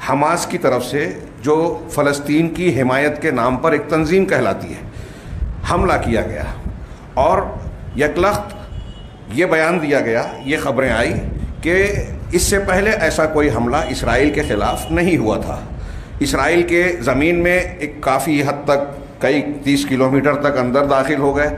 Hamas کی طرف سے جو فلسطین کی حمایت کے نام پر ایک تنظیم کہلاتی ہے حملہ کیا گیا، اور یکلخت یہ بیان دیا گیا، یہ خبریں آئی کہ اس سے پہلے ایسا کوئی حملہ اسرائیل کے خلاف نہیں ہوا تھا۔ اسرائیل کے زمین میں ایک کافی حد تک کئی 30 کلومیٹر تک اندر داخل ہو گئے،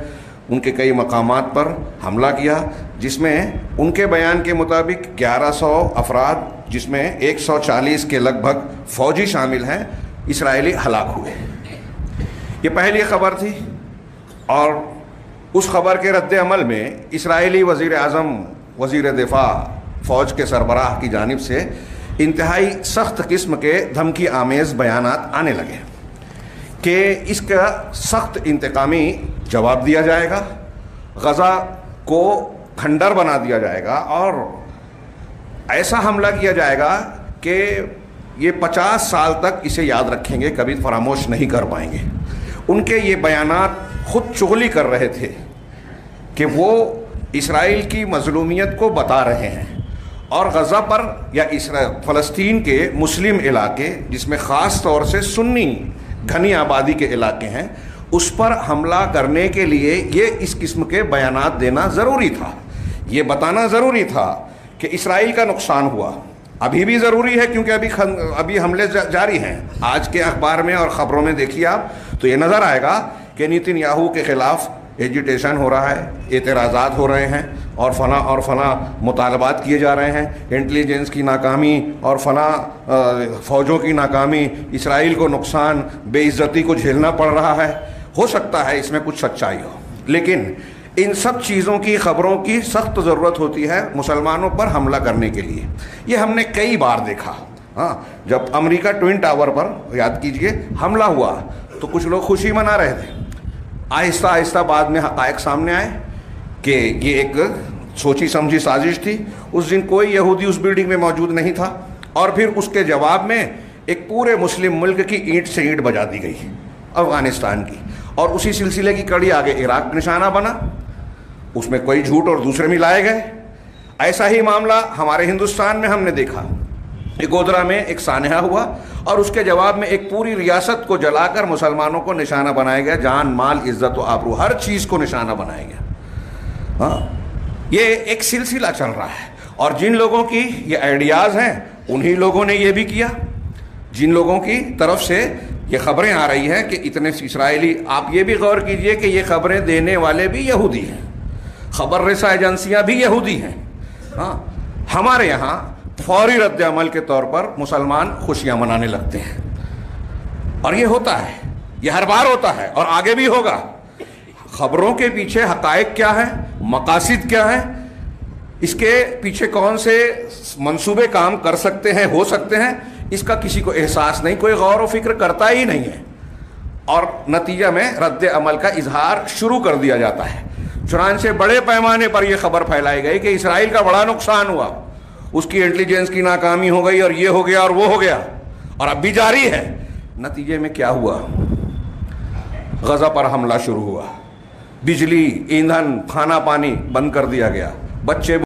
ان کے کئی مقامات پر حملہ کیا، جس میں ان کے بیان کے مطابق 1100 افراد، جس میں 140 کے لگ بھگ فوجی شامل ہیں، اسرائیلی ہلاک ہوئے۔ یہ پہلی خبر تھی، اور اس خبر کے رد عمل میں اسرائیلی وزیر اعظم، وزیر دفاع، فوج کے سربراہ کی جانب سے انتہائی سخت قسم کے دھمکی آمیز بیانات آنے لگے کہ اس کا سخت انتقامی جواب دیا جائے گا، غزہ کو کھنڈر بنا دیا جائے گا، اور ایسا حملہ کیا جائے گا کہ یہ 50 سال تک اسے یاد رکھیں گے، کبھی فراموش نہیں کر پائیں گے۔ ان کے یہ بیانات خود چغلی کر رہے تھے کہ وہ اسرائیل کی مظلومیت کو بتا رہے ہیں، اور غزہ پر یا فلسطین کے مسلم علاقے، جس میں خاص طور سے سنی گھنی آبادی کے علاقے ہیں، اس پر حملہ کرنے کے لیے یہ اس قسم کے بیانات دینا ضروری تھا، یہ بتانا ضروری تھا کہ اسرائیل کا نقصان ہوا۔ ابھی بھی ضروری ہے کیونکہ ابھی حملے جاری ہیں۔ آج کے اخبار میں اور خبروں میں دیکھیے آپ تو یہ نظر آئے گا کہ نیتن یاہو کے خلاف ایجیٹیشن ہو رہا ہے، اعتراضات ہو رہے ہیں، اور فلاں مطالبات کیے جا رہے ہیں، انٹیلیجنس کی ناکامی اور فلاں فوجوں کی ناکامی، اسرائیل کو نقصان، بے عزتی کو جھیلنا پڑ رہا ہے۔ ہو سکتا ہے اس میں کچھ سچائی ہو، لیکن ان سب چیزوں کی خبروں کی سخت ضرورت ہوتی ہے مسلمانوں پر حملہ کرنے کے لیے۔ یہ ہم نے کئی بار دیکھا۔ جب امریکہ ٹوئن ٹاور پر یاد کیجئے حملہ ہوا تو کچھ لوگ خوشی منا رہے تھے، آہستہ آہستہ بعد میں حقائق سامنے آئے کہ یہ ایک سوچی سمجھی سازش تھی۔ اس دن کوئی یہودی اس بلڈنگ میں موجود نہیں تھا، اور پھر اس کے جواب میں ایک پورے مسلم ملک کی اینٹ سے اینٹ بجا دی گئی، افغانستان کی، اور اسی سلسلے کی کڑی آگے عراق نشانہ بنا، اس میں کوئی جھوٹ اور دوسرے ملائے گئے۔ ایسا ہی معاملہ ہمارے ہندوستان میں ہم نے دیکھا، گودرا میں ایک سانحہ ہوا، اور اس کے جواب میں ایک پوری ریاست کو جلا کر مسلمانوں کو نشانہ بنایا گیا، جان مال عزت و آبرو ہر چیز کو نشانہ بنایا گیا۔ یہ ایک سلسلہ چل رہا ہے، اور جن لوگوں کی یہ آئیڈیاز ہیں انہی لوگوں نے یہ بھی کیا، جن لوگوں کی طرف سے یہ خبریں آ رہی ہیں کہ اتنے اسرائیلی، آپ یہ بھی غور کیجئے کہ یہ خبریں دینے والے بھی یہودی ہیں، خبر رساں ایجنسیاں بھی یہودی ہیں۔ ہمارے یہاں فوری رد عمل کے طور پر مسلمان خوشیاں منانے لگتے ہیں، اور یہ ہوتا ہے، یہ ہر بار ہوتا ہے اور آگے بھی ہوگا۔ خبروں کے پیچھے حقائق کیا ہیں، مقاصد کیا ہیں، اس کے پیچھے کون سے منصوبے کام کر سکتے ہیں، ہو سکتے ہیں، اس کا کسی کو احساس نہیں، کوئی غور و فکر کرتا ہی نہیں ہے، اور نتیجہ میں رد عمل کا اظہار شروع کر دیا جاتا ہے۔ چنانچہ بڑے پیمانے پر یہ خبر پھیلائی گئی کہ اسرائیل کا بڑا نقصان ہوا، اس کی انٹیلیجنس کی ناکامی ہو گئی، اور یہ ہو گیا اور وہ ہو گیا، اور اب بھی جاری ہے۔ نتیجے میں کیا ہوا؟ غزہ پر حملہ شروع ہوا، بجلی، ایندھن، کھانا پانی بند کر دیا گیا، بچے